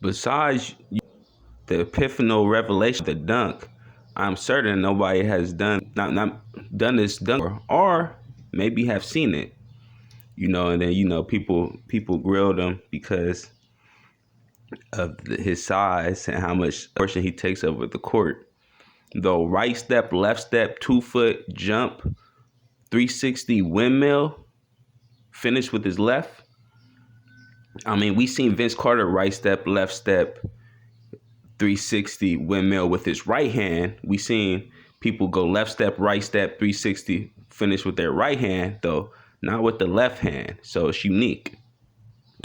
besides the epiphanal revelation, the dunk, I'm certain nobody has not done this dunk or maybe have seen it. And then people grilled him because of his size and how much portion he takes over the court. Though right step, left step, 2 foot jump, 360 windmill, finish with his left. I mean, we seen Vince Carter right step, left step, 360 windmill with his right hand. We seen people go left step, right step, 360 finish with their right hand, though not with the left hand. So it's unique.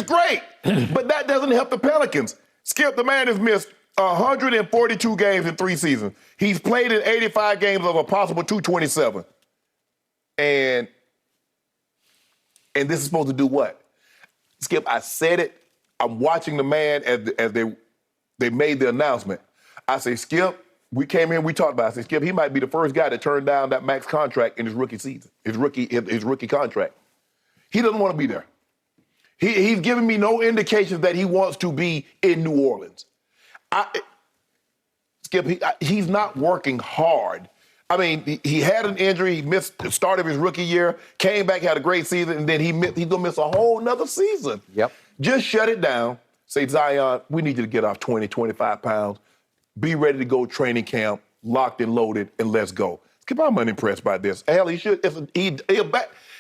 Great, but that doesn't help the Pelicans. Skip, the man has missed 142 games in 3 seasons. He's played in 85 games of a possible 227. And this is supposed to do what? Skip, I said it. I'm watching the man as they made the announcement. I say, Skip, we came in, we talked about it. I said, Skip, he might be the first guy to turn down that max contract in his rookie season, his rookie contract. He doesn't want to be there. He's giving me no indications that he wants to be in New Orleans. Skip, he's not working hard. I mean, he had an injury. He missed the start of his rookie year, came back, had a great season, and then he's going to miss a whole nother season. Yep. Just shut it down. Say, Zion, we need you to get off 20, 25 pounds. Be ready to go training camp, locked and loaded, and let's go. Skip, I'm unimpressed by this. Hell, he should.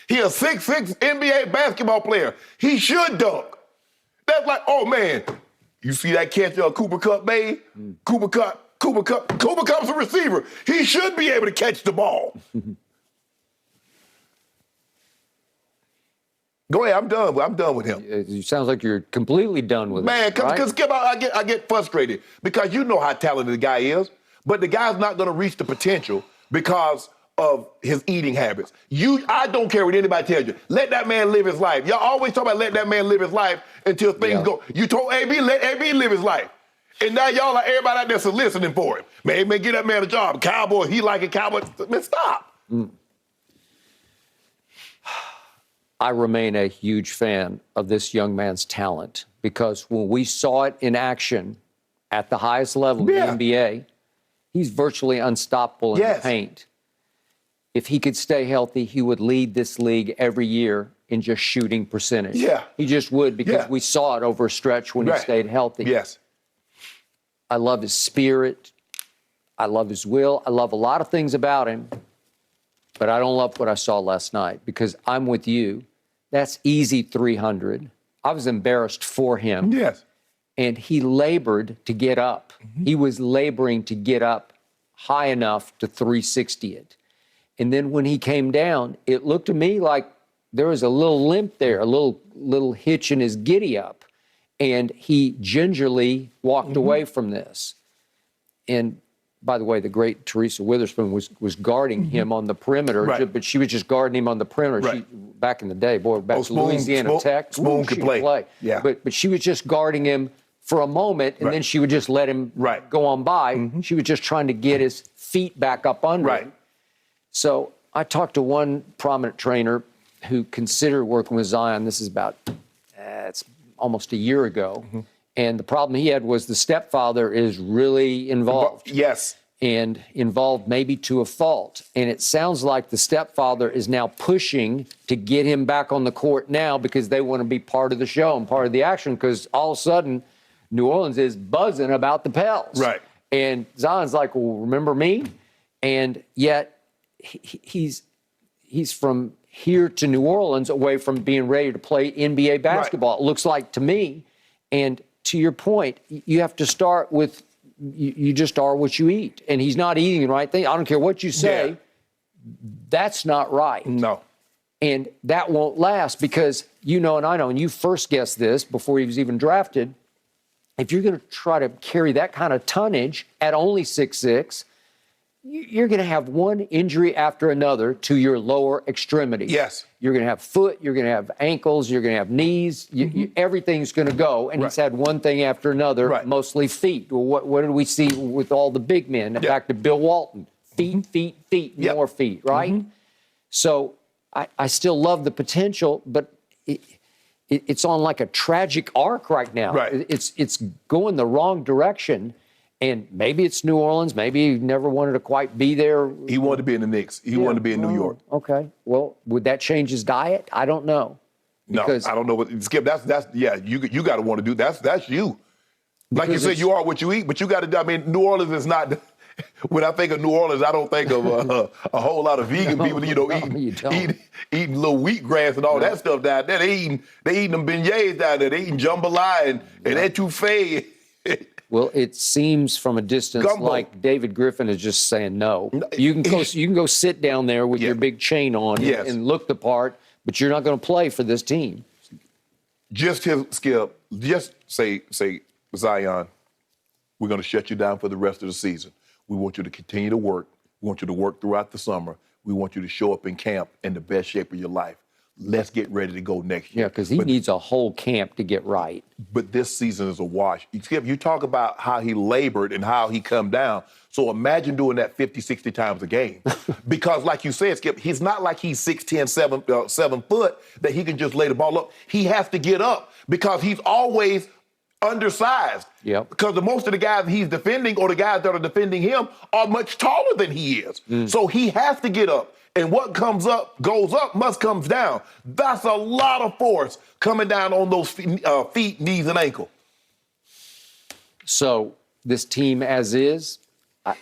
He's a 6'6" NBA basketball player. He should dunk. That's like, oh, man, you see that catch Cooper Kupp made? Cooper Kupp's a receiver. He should be able to catch the ball. Go ahead, I'm done with him. It sounds like you're completely done with Man, him. because I get frustrated because you know how talented the guy is, but the guy's not going to reach the potential because of his eating habits. I don't care what anybody tells you. Let that man live his life. Y'all always talk about let that man live his life until things go. You told AB, let AB live his life. And now y'all are everybody out there soliciting for him. Man, get that man a job. Cowboy, he like a cowboy. Man, stop. I remain a huge fan of this young man's talent because when we saw it in action at the highest level in the NBA, he's virtually unstoppable in the paint. If he could stay healthy, he would lead this league every year in just shooting percentage. Yeah. He just would because we saw it over a stretch when he stayed healthy. Yes. I love his spirit. I love his will. I love a lot of things about him, but I don't love what I saw last night because I'm with you. That's easy 300. I was embarrassed for him. Yes. And he labored to get up. He was laboring to get up high enough to 360 it. And then when he came down, it looked to me like there was a little limp there, a little hitch in his giddy up. And he gingerly walked away from this. And by the way, the great Teresa Witherspoon was guarding him on the perimeter, but she was just guarding him on the perimeter. She, back in the day, back to Louisiana Tech, Spoon could play. Yeah. But she was just guarding him for a moment, and then she would just let him go on by. She was just trying to get his feet back up under him. So I talked to one prominent trainer who considered working with Zion. This is about, it's almost a year ago. And the problem he had was the stepfather is really involved. Yes. And involved maybe to a fault. And it sounds like the stepfather is now pushing to get him back on the court now because they want to be part of the show and part of the action because all of a sudden New Orleans is buzzing about the Pels. Right. And Zion's like, well, remember me? And yet he's from here to New Orleans away from being ready to play NBA basketball, it looks like to me. And to your point, you have to start with, you just are what you eat. And he's not eating the right thing. I don't care what you say. That's not right. No. And that won't last because you know, and I know, and you first guessed this before he was even drafted, if you're going to try to carry that kind of tonnage at only 6'6", you're going to have one injury after another to your lower extremities. Yes. You're going to have foot, you're going to have ankles, you're going to have knees, everything's going to go. And he's had one thing after another, mostly feet. Well, what did we see with all the big men? Back to Bill Walton. Feet, more feet, right? So I still love the potential, but it's on like a tragic arc right now. Right. It's going the wrong direction. And maybe it's New Orleans. Maybe he never wanted to quite be there. He wanted to be in the Knicks. He wanted to be in New York. Okay. Well, would that change his diet? I don't know. Because, no, I don't know what Skip. That's you got to want to do. That's you. Like you said, you are what you eat, but you got to. I mean, New Orleans is not. When I think of New Orleans, I don't think of a whole lot of vegan people, eating little wheatgrass and all that stuff down there. They eating them beignets down there. They eating jambalaya and etouffee. Well, it seems from a distance like David Griffin is just saying no. You can go sit down there with your big chain on and look the part, but you're not going to play for this team. Just say, Zion, we're going to shut you down for the rest of the season. We want you to continue to work. We want you to work throughout the summer. We want you to show up in camp in the best shape of your life. Let's get ready to go next year. Yeah, because he needs a whole camp to get right. But this season is a wash. Skip, you talk about how he labored and how he come down. So imagine doing that 50, 60 times a game. Because like you said, Skip, he's not like he's 6'10", 7 foot that he can just lay the ball up. He has to get up because he's always undersized. Yep. Because most of the guys he's defending or the guys that are defending him are much taller than he is. So he has to get up. And what comes up, goes up, must comes down. That's a lot of force coming down on those feet, knees, and ankle. So this team as is,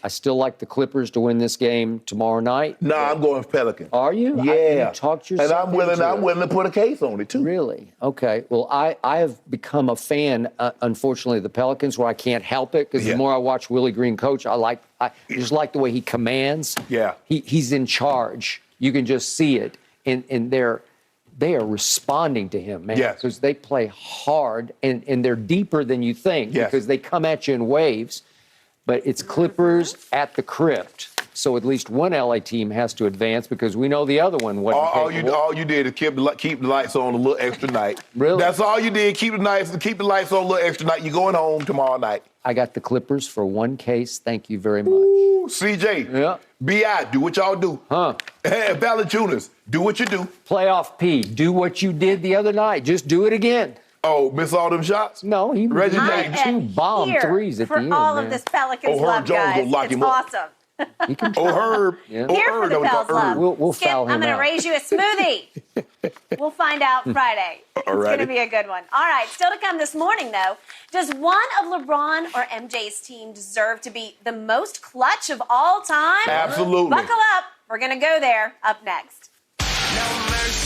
I still like the Clippers to win this game tomorrow night. No, I'm going Pelicans. Are you? Yeah. You talked yourself and I'm willing to put a case on it, too. Really? Okay. Well, I have become a fan, unfortunately, of the Pelicans, where I can't help it, because the more I watch Willie Green coach, I just like the way he commands. Yeah. He's in charge. You can just see it. And they are responding to him, man. Yes. Because they play hard, and they're deeper than you think, because they come at you in waves. But it's Clippers at the Crypt. So at least one LA team has to advance, because we know the other one wasn't capable. All you did is keep the lights on a little extra night. Really? That's all you did. Keep the lights on a little extra night. You're going home tomorrow night. I got the Clippers for one case. Thank you very much. Ooh, CJ. Yeah. B.I., do what y'all do. Huh. Hey, Valanciunas, do what you do. Playoff P, do what you did the other night. Just do it again. Oh, miss all them shots? No, he Reggie made James. 2 bomb threes at the end. For all man. of this Pelicans Herb love, Jones guys. will lock It's him up. awesome. He can Herb. Yeah. Oh, Here for Herb. the That was Pels called Herb. love. We'll Skip, foul him I'm going to out. raise you a smoothie. We'll find out Friday. It's going to be a good one. All right, still to come this morning, though. Does one of LeBron or MJ's team deserve to be the most clutch of all time? Absolutely. Buckle up. We're going to go there up next. No mercy.